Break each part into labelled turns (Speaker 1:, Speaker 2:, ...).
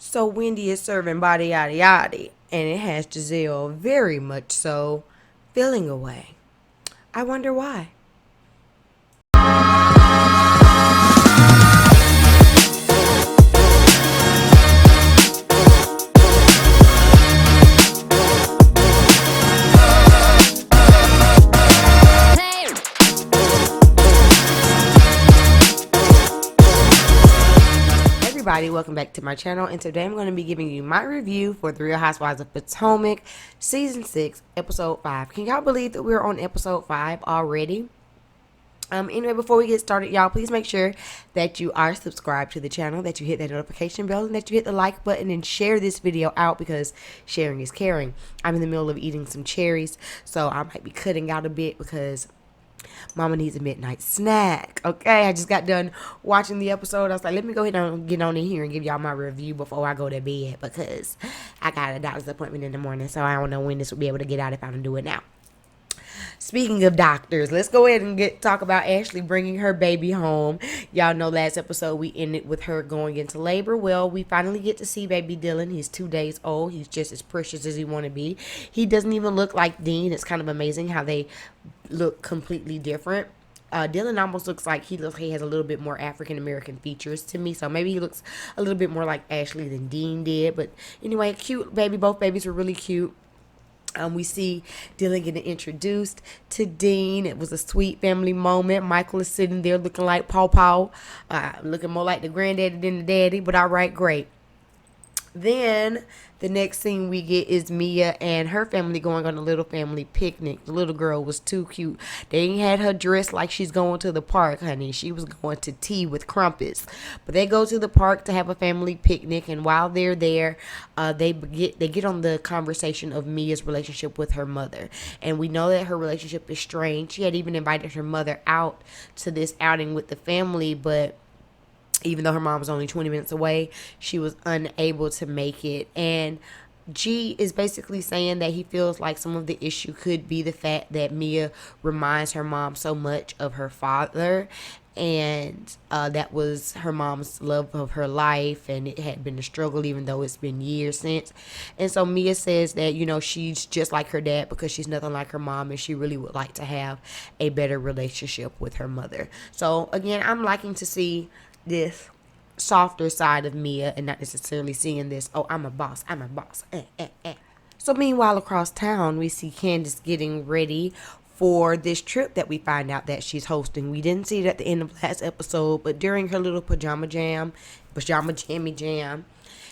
Speaker 1: So Wendy is serving body yada yada, and it has Giselle very much so feeling away. I wonder why. Everybody, welcome back to my channel, and today I'm going to be giving you my review for The Real Housewives of Potomac Season 6, Episode 5. Can y'all believe that we're on Episode 5 already? Anyway, before we get started, y'all, please make sure that you are subscribed to the channel, that you hit that notification bell, and that you hit the like button and share this video out because sharing is caring. I'm in the middle of eating some cherries, so I might be cutting out a bit because Mama needs a midnight snack. Okay, I just got done watching the episode. I was like, let me go ahead and get on in here and give y'all my review before I go to bed because I got a doctor's appointment in the morning, so I don't know when this will be able to get out if I don't do it now. Speaking of doctors, let's go ahead and talk about Ashley bringing her baby home. Y'all know last episode we ended with her going into labor. Well, we finally get to see baby Dylan. He's 2 days old. He's just as precious as he want to be. He doesn't even look like Dean. It's kind of amazing how they look completely different. Dylan almost looks like he has a little bit more African American features to me, so maybe he looks a little bit more like Ashley than Dean did. But anyway, cute baby. Both babies were really cute. We see Dylan getting introduced to Dean. It was a sweet family moment. Michael is sitting there looking like Paw Paw, looking more like the granddaddy than the daddy, but all right, great. Then the next scene we get is Mia and her family going on a little family picnic. The little girl was too cute. They ain't had her dressed like she's going to the park, honey. She was going to tea with crumpets. But they go to the park to have a family picnic, and while they're there, they get on the conversation of Mia's relationship with her mother. And we know that her relationship is strained. She had even invited her mother out to this outing with the family, but even though her mom was only 20 minutes away, she was unable to make it. And G is basically saying that he feels like some of the issue could be the fact that Mia reminds her mom so much of her father. And that was her mom's love of her life, and it had been a struggle even though it's been years since. And so Mia says that, she's just like her dad because she's nothing like her mom, and she really would like to have a better relationship with her mother. So again, I'm liking to see this softer side of Mia and not necessarily seeing this, oh, I'm a boss. So meanwhile, across town, we see Candace getting ready for this trip that we find out that she's hosting. We didn't see it at the end of last episode, but during her little pajama jammy jam,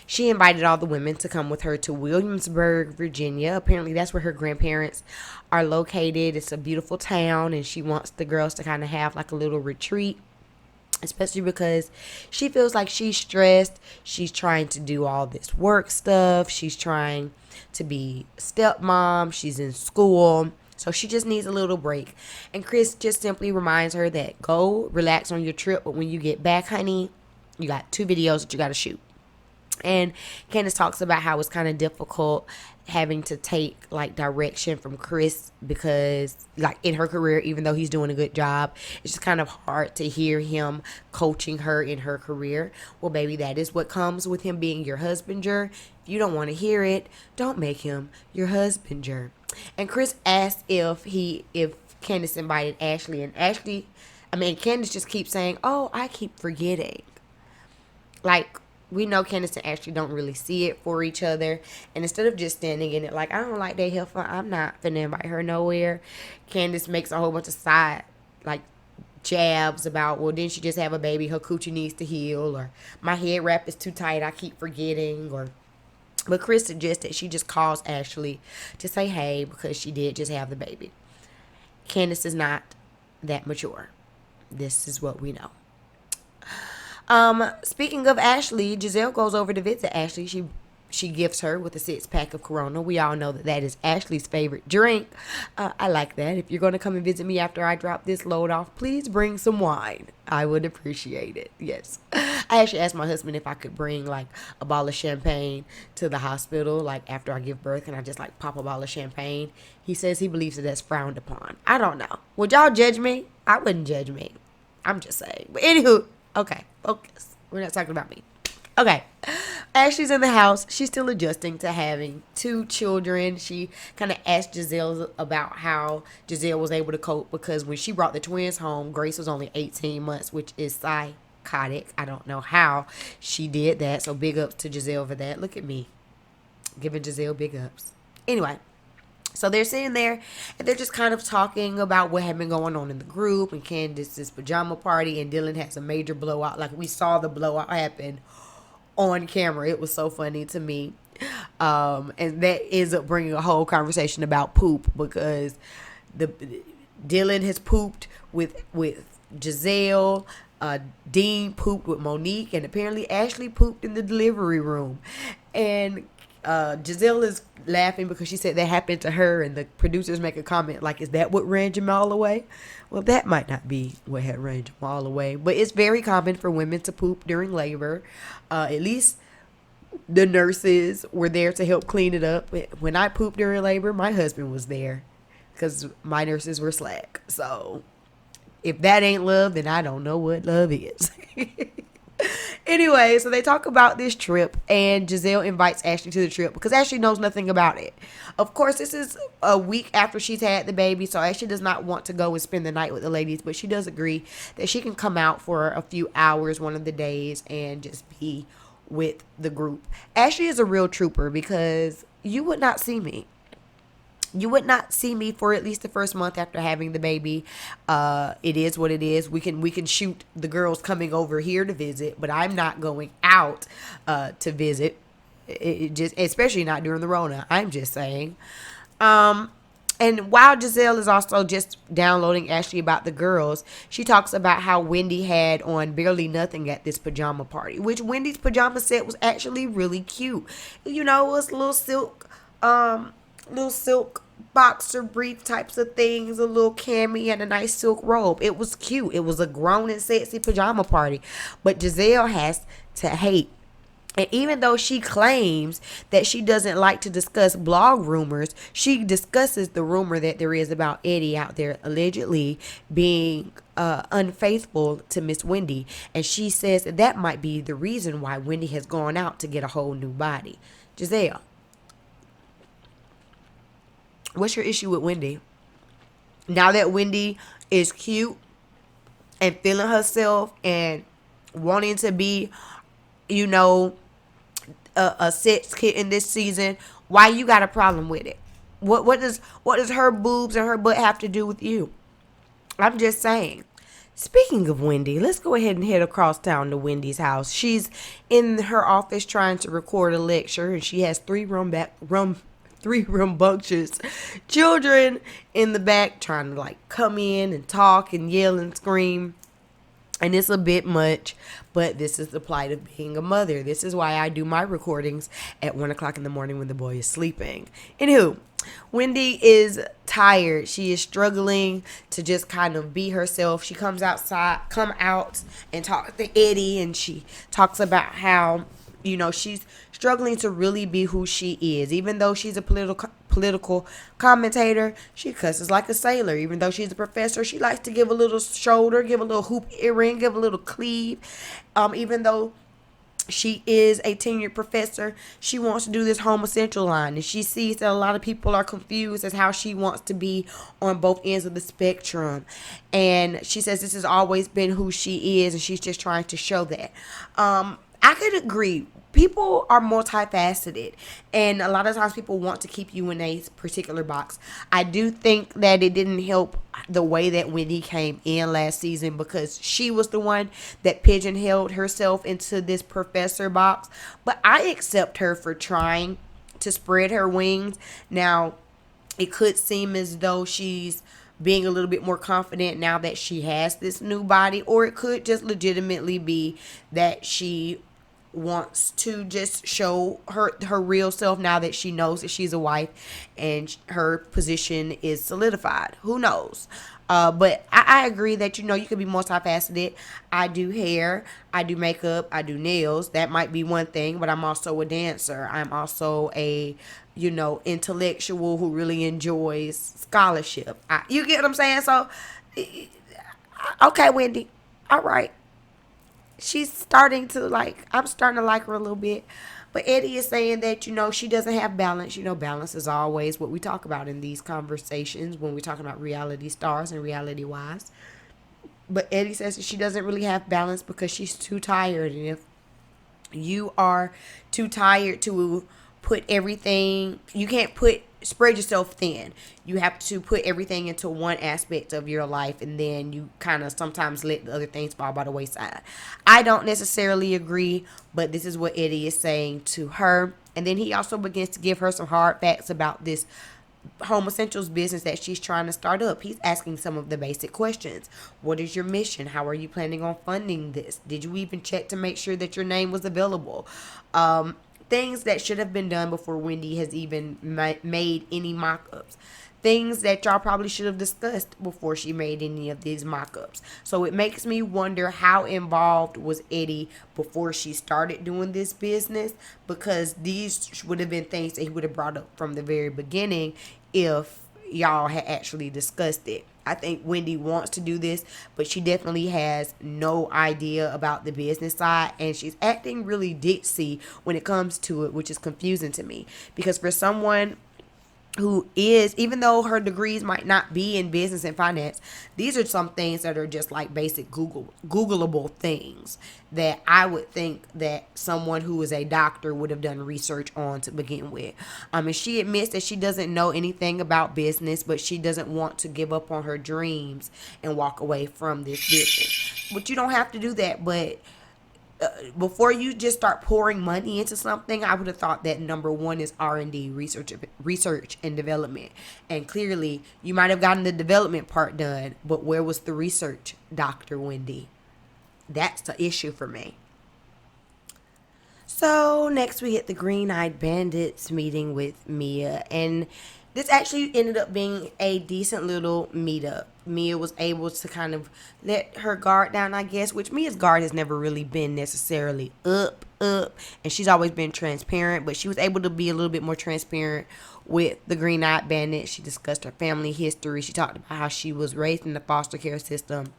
Speaker 1: she invited all the women to come with her to Williamsburg, Virginia. Apparently, that's where her grandparents are located. It's a beautiful town, and she wants the girls to kind of have like a little retreat, especially because she feels like she's stressed. She's trying to do all this work stuff. She's trying to be stepmom. She's in school. So she just needs a little break. And Chris just simply reminds her that go relax on your trip. But when you get back, honey, you got 2 videos that you got to shoot. And Candace talks about how it's kind of difficult having to take like direction from Chris because like in her career, even though he's doing a good job, it's just kind of hard to hear him coaching her in her career. Well, baby, that is what comes with him being your husbander. If you don't want to hear it, don't make him your husbander. And Chris asked if Candace invited Ashley, and Candace just keeps saying, oh, I keep forgetting. Like, we know Candace and Ashley don't really see it for each other. And instead of just standing in it like, I don't like that heifer, I'm not finna invite her nowhere, Candace makes a whole bunch of side, like, jabs about, well, didn't she just have a baby? Her coochie needs to heal. Or my head wrap is too tight, I keep forgetting. But Chris suggests that she just calls Ashley to say hey because she did just have the baby. Candace is not that mature. This is what we know. Speaking of Ashley, Giselle goes over to visit Ashley. She gifts her with a 6-pack of Corona. We all know that is Ashley's favorite drink. I like that. If you're going to come and visit me after I drop this load off, please bring some wine. I would appreciate it. Yes. I actually asked my husband if I could bring like a bottle of champagne to the hospital, like after I give birth, and I just like pop a bottle of champagne. He says he believes that that's frowned upon. I don't know. Would y'all judge me? I wouldn't judge me. I'm just saying. But anywho, okay, focus. We're not talking about me. Okay. Ashley's in the house. She's still adjusting to having two children. She kind of asked Giselle about how Giselle was able to cope because when she brought the twins home, Grace was only 18 months, which is psychotic. I don't know how she did that. So big ups to Giselle for that. Look at me giving Giselle big ups. Anyway, so they're sitting there and they're just kind of talking about what had been going on in the group and Candace's pajama party, and Dylan has a major blowout. Like, we saw the blowout happen on camera. It was so funny to me. And that ends up bringing a whole conversation about poop because the Dylan has pooped with Giselle. Dean pooped with Monique, and apparently Ashley pooped in the delivery room. And Giselle is laughing because she said that happened to her, and the producers make a comment like, is that what ran Jamal away? Well, that might not be what had ran Jamal away, but it's very common for women to poop during labor. At least the nurses were there to help clean it up. When I pooped during labor, my husband was there because my nurses were slack. So if that ain't love, then I don't know what love is. Anyway, so they talk about this trip, and Giselle invites Ashley to the trip because Ashley knows nothing about it. Of course, this is a week after she's had the baby, so Ashley does not want to go and spend the night with the ladies, but she does agree that she can come out for a few hours one of the days and just be with the group. Ashley is a real trooper because you would not see me. You would not see me for at least the first month after having the baby. It is what it is. We can shoot the girls coming over here to visit, but I'm not going out to visit. It just, especially not during the Rona. I'm just saying. And while Giselle is also just downloading Ashley about the girls, she talks about how Wendy had on barely nothing at this pajama party, which Wendy's pajama set was actually really cute. You know, it was little silk boxer brief types of things, a little cami, and a nice silk robe. It was cute. It was a grown and sexy pajama party. But Giselle has to hate. And even though she claims that she doesn't like to discuss blog rumors, she discusses the rumor that there is about Eddie out there allegedly being unfaithful to Miss Wendy. And she says that might be the reason why Wendy has gone out to get a whole new body. Giselle, what's your issue with Wendy? Now that Wendy is cute and feeling herself and wanting to be, you know, a sex kid in this season, why you got a problem with it? What does her boobs and her butt have to do with you? I'm just saying. Speaking of Wendy, let's go ahead and head across town to Wendy's house. She's in her office trying to record a lecture, and she has three rambunctious children in the back trying to like come in and talk and yell and scream. And it's a bit much, but this is the plight of being a mother. This is why I do my recordings at 1 o'clock in the morning when the boy is sleeping. Anywho, Wendy is tired. She is struggling to just kind of be herself. She come out and talk to Eddie, and she talks about how, you know, she's struggling to really be who she is. Even though she's a political commentator, she cusses like a sailor. Even though she's a professor, she likes to give a little shoulder, give a little hoop earring, give a little cleave. Even though she is a tenured professor, she wants to do this home essential line, and she sees that a lot of people are confused as how she wants to be on both ends of the spectrum. And she says this has always been who she is, and she's just trying to show that. I could agree. People are multifaceted, and a lot of times people want to keep you in a particular box. I do think that it didn't help the way that Wendy came in last season, because she was the one that pigeonholed herself into this professor box. But I accept her for trying to spread her wings. Now, it could seem as though she's being a little bit more confident now that she has this new body, or it could just legitimately be that she wants to just show her real self now that she knows that she's a wife and her position is solidified. Who knows? But I agree that, you know, you can be multifaceted. I do hair, I do makeup, I do nails. That might be one thing, but I'm also a dancer. I'm also a, you know, intellectual who really enjoys scholarship. You get what I'm saying? So, okay, Wendy. All right. she's starting to like, I'm starting to like her a little bit. But Eddie is saying that, she doesn't have balance. Balance is always what we talk about in these conversations when we're talking about reality stars and reality wives. But Eddie says that she doesn't really have balance because she's too tired. And if you are too tired to put everything, you can't spread yourself thin. You have to put everything into one aspect of your life, and then you kind of sometimes let the other things fall by the wayside. I don't necessarily agree, but this is what Eddie is saying to her. And then he also begins to give her some hard facts about this Home Essentials business that she's trying to start up. He's asking some of the basic questions. What is your mission? How are you planning on funding this? Did you even check to make sure that your name was available? Things that should have been done before Wendy has even made any mock-ups. Things that y'all probably should have discussed before she made any of these mock-ups. So it makes me wonder, how involved was Eddie before she started doing this business? Because these would have been things that he would have brought up from the very beginning if y'all had actually discussed it. I think Wendy wants to do this, but she definitely has no idea about the business side, and she's acting really ditzy when it comes to it, which is confusing to me. Because for someone who is, even though her degrees might not be in business and finance, these are some things that are just like basic Googleable things that I would think that someone who is a doctor would have done research on to begin with. And she admits that she doesn't know anything about business, but she doesn't want to give up on her dreams and walk away from this business. But you don't have to do that. But before you just start pouring money into something, I would have thought that number one is R&D, research and development. And clearly, you might have gotten the development part done, but where was the research, Dr. Wendy? That's the issue for me. So next we get the Green-Eyed Bandits meeting with Mia, and this actually ended up being a decent little meetup. Mia was able to kind of let her guard down, I guess, which Mia's guard has never really been necessarily up, and she's always been transparent, but she was able to be a little bit more transparent with the Green-Eyed Bandit. She discussed her family history. She talked about how she was raised in the foster care system.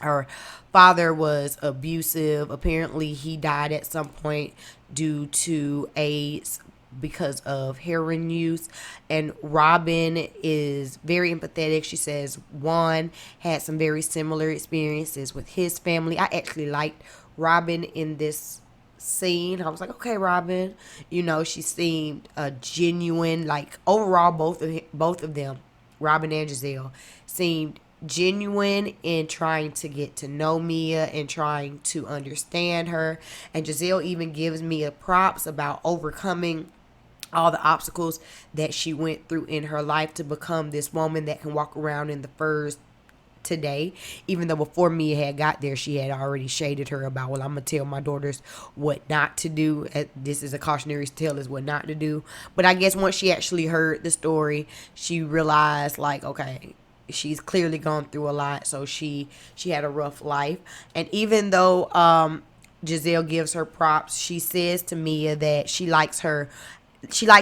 Speaker 1: Her father was abusive. Apparently, he died at some point due to AIDS because of heroin use. And Robin is very empathetic. She says Juan had some very similar experiences with his family. I actually liked Robin in this scene. I was like, okay, Robin. She seemed genuine. Like, overall, both of them, Robin and Giselle, seemed genuine in trying to get to know Mia and trying to understand her. And Giselle even gives Mia props about overcoming all the obstacles that she went through in her life to become this woman that can walk around in the furs today. Even though before Mia had got there, she had already shaded her about, well, I'm gonna tell my daughters what not to do. This is a cautionary tale, is what not to do. But I guess once she actually heard the story, she realized, like, okay, she's clearly gone through a lot, so she had a rough life. And even though Giselle gives her props, she says to Mia that she likes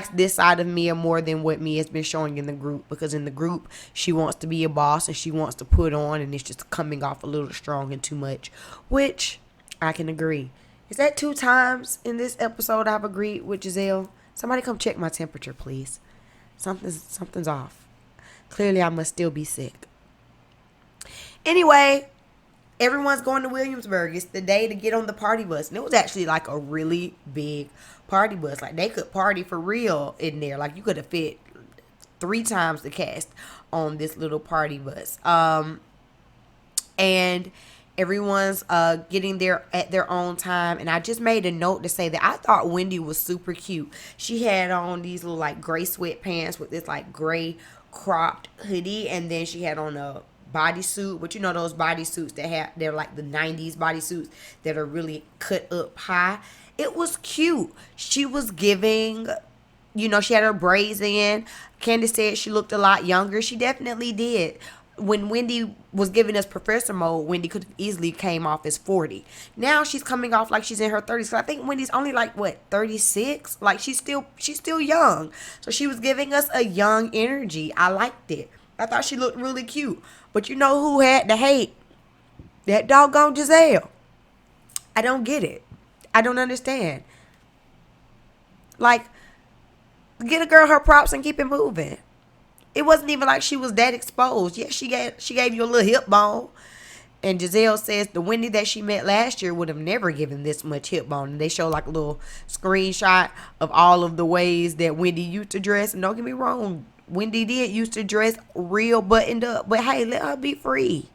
Speaker 1: this side of Mia more than what Mia has been showing in the group, because in the group she wants to be a boss and she wants to put on, and it's just coming off a little strong and too much, which I can agree. Is that 2 times in this episode I've agreed with Giselle? Somebody come check my temperature, please. Something's off. Clearly, I must still be sick. Anyway, everyone's going to Williamsburg. It's the day to get on the party bus. And it was actually like a really big party bus. Like, they could party for real in there. Like, you could have fit 3 times the cast on this little party bus. And everyone's getting there at their own time. And I just made a note to say that I thought Wendy was super cute. She had on these little like gray sweatpants with this like gray cropped hoodie, and then she had on a bodysuit, but those bodysuits they're like the 90s bodysuits that are really cut up high. It was cute. She was giving, she had her braids in. Candace said she looked a lot younger. She definitely did. When Wendy was giving us Professor Mode, Wendy could have easily came off as 40. Now she's coming off like she's in her 30s. So I think Wendy's only like, 36? Like, she's still young. So she was giving us a young energy. I liked it. I thought she looked really cute. But you know who had to hate? That doggone Giselle. I don't get it. I don't understand. Like, get a girl her props and keep it moving. It wasn't even like she was that exposed. Yes, she gave you a little hip bone. And Giselle says the Wendy that she met last year would have never given this much hip bone. And they show like a little screenshot of all of the ways that Wendy used to dress. And don't get me wrong, Wendy did used to dress real buttoned up. But hey, let her be free.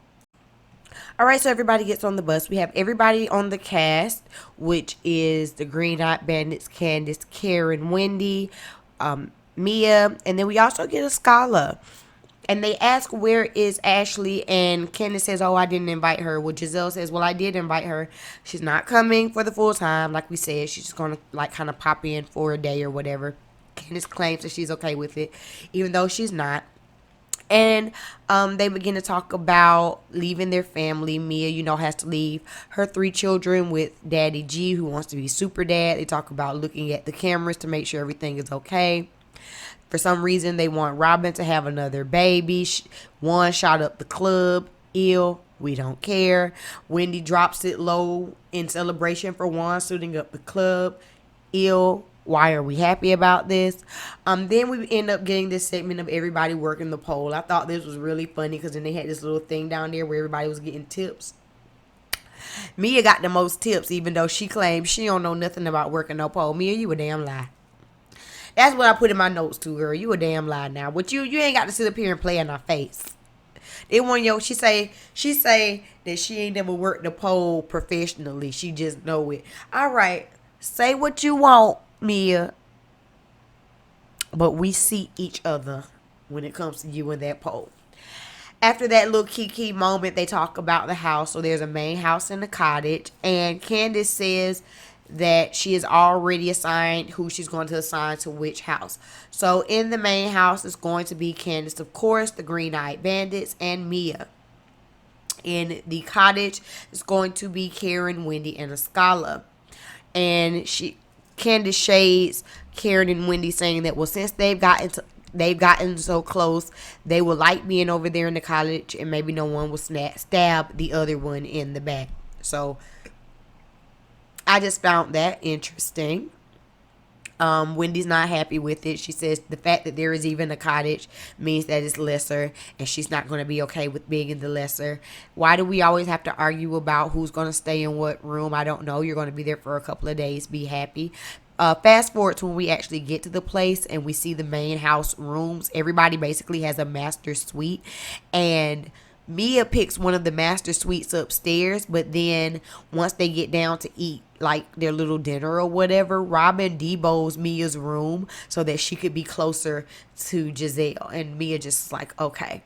Speaker 1: All right, so everybody gets on the bus. We have everybody on the cast, which is the Green Eyed Bandits, Candace, Karen, Wendy, Mia, and then we also get a Scala. And they ask, where is Ashley? And Candace says, oh, I didn't invite her. Well, Giselle says, well, I did invite her. She's not coming for the full time. Like we said, she's just going to like kind of pop in for a day or whatever. Candace claims that she's okay with it, even though she's not. And they begin to talk about leaving their family. Mia, has to leave her 3 children with Daddy G, who wants to be super dad. They talk about looking at the cameras to make sure everything is okay. For some reason, they want Robin to have another baby. One shot up the club. Ill. We don't care. Wendy drops it low in celebration for Juan suiting up the club. Ill. Why are we happy about this? Then we end up getting this segment of everybody working the pole. I thought this was really funny because then they had this little thing down there where everybody was getting tips. Mia got the most tips, even though she claims she don't know nothing about working no pole. Mia, you a damn lie. That's what I put in my notes too, girl. You a damn lie now. But you ain't got to sit up here and play in our face. They want she say that she ain't never worked the pole professionally. She just know it. All right. Say what you want, Mia. But we see each other when it comes to you and that pole. After that little kiki moment, they talk about the house. So there's a main house and a cottage. And Candace says that she is already assigned who she's going to assign to which house. So in the main house is going to be Candace, of course, the Green Eyed Bandits, and Mia. In the cottage is going to be Karen, Wendy, and Escala. And Candace shades Karen and Wendy, saying that, well, since they've gotten so close, they will like being over there in the cottage, and maybe no one will stab the other one in the back. So I just found that interesting. Wendy's not happy with it. She says the fact that there is even a cottage means that it's lesser, and she's not going to be okay with being in the lesser. Why do we always have to argue about who's going to stay in what room? I don't know. You're going to be there for a couple of days. Be happy. Fast forward to when we actually get to the place and we see the main house rooms. Everybody basically has a master suite, and Mia picks one of the master suites upstairs, but then once they get down to eat like their little dinner or whatever, Robin debows Mia's room so that she could be closer to Giselle. And Mia just like, okay,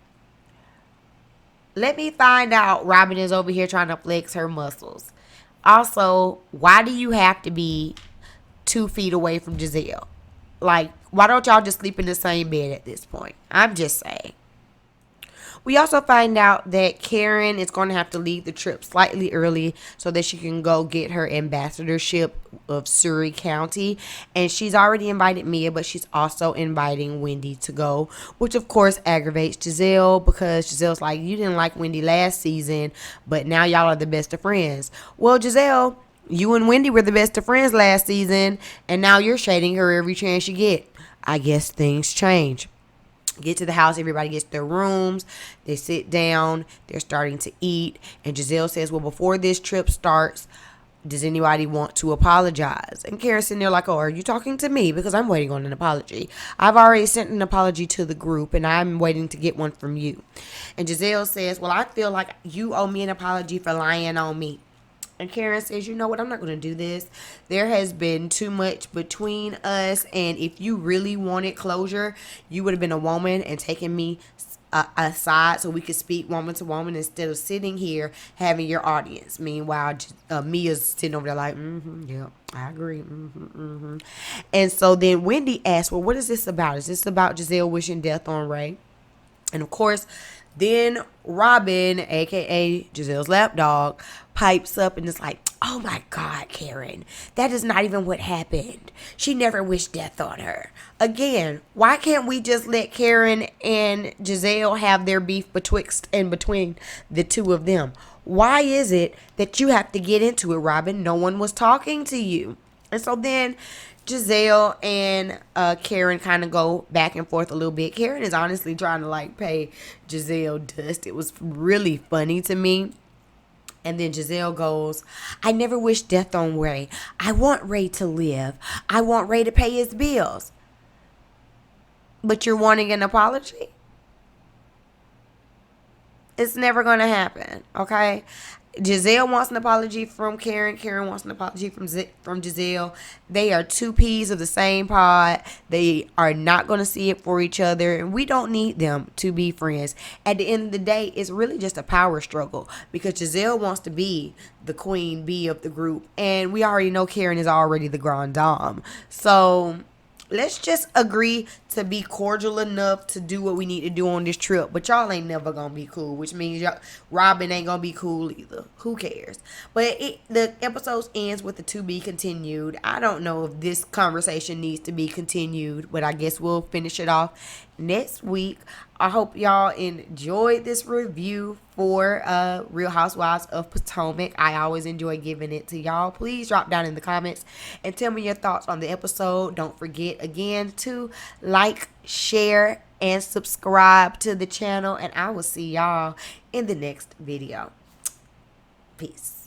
Speaker 1: let me find out. Robin is over here trying to flex her muscles. Also, why do you have to be 2 feet away from Giselle? Like, why don't y'all just sleep in the same bed at this point? I'm just saying. We also find out that Karen is going to have to leave the trip slightly early so that she can go get her ambassadorship of Surrey County. And she's already invited Mia, but she's also inviting Wendy to go, which of course aggravates Giselle because Giselle's like, you didn't like Wendy last season, but now y'all are the best of friends. Well, Giselle, you and Wendy were the best of friends last season, and now you're shading her every chance you get. I guess things change. Get to the house, everybody gets their rooms, they sit down, they're starting to eat, and Giselle says, well, before this trip starts, does anybody want to apologize? And Karen's sitting there like, oh, are you talking to me? Because I'm waiting on an apology. I've already sent an apology to the group, and I'm waiting to get one from you. And Giselle says, well, I feel like you owe me an apology for lying on me. And Karen says, you know what, I'm not going to do this. There has been too much between us, and if you really wanted closure, you would have been a woman and taken me aside so we could speak woman to woman instead of sitting here having your audience. Meanwhile, Mia's sitting over there like, yeah, I agree. And so then Wendy asks, well, what is this about? Is this about Giselle wishing death on Ray? And of course, then Robin, a.k.a. Giselle's lapdog, pipes up and is like, oh my God, Karen, that is not even what happened. She never wished death on her. Again, why can't we just let Karen and Giselle have their beef betwixt and between the two of them? Why is it that you have to get into it, Robin? No one was talking to you. And so then Giselle and Karen kind of go back and forth a little bit. Karen is honestly trying to like pay Giselle dust. It was really funny to me. And then Giselle goes, I never wish death on Ray. I want Ray to live. I want Ray to pay his bills. But you're wanting an apology? It's never going to happen, okay? Giselle wants an apology from Karen. Karen wants an apology from Giselle. They are two peas of the same pod. They are not going to see it for each other, and we don't need them to be friends. At the end of the day, it's really just a power struggle because Giselle wants to be the queen bee of the group, and we already know Karen is already the grande dame. So let's just agree to be cordial enough to do what we need to do on this trip. But y'all ain't never gonna be cool, which means Robin ain't gonna be cool either. Who cares? But the episode ends with the to be continued. I don't know if this conversation needs to be continued, but I guess we'll finish it off next week. I hope y'all enjoyed this review for Real Housewives of Potomac. I always enjoy giving it to y'all. Please drop down in the comments and tell me your thoughts on the episode. Don't forget again to like, share, and subscribe to the channel. And I will see y'all in the next video. Peace.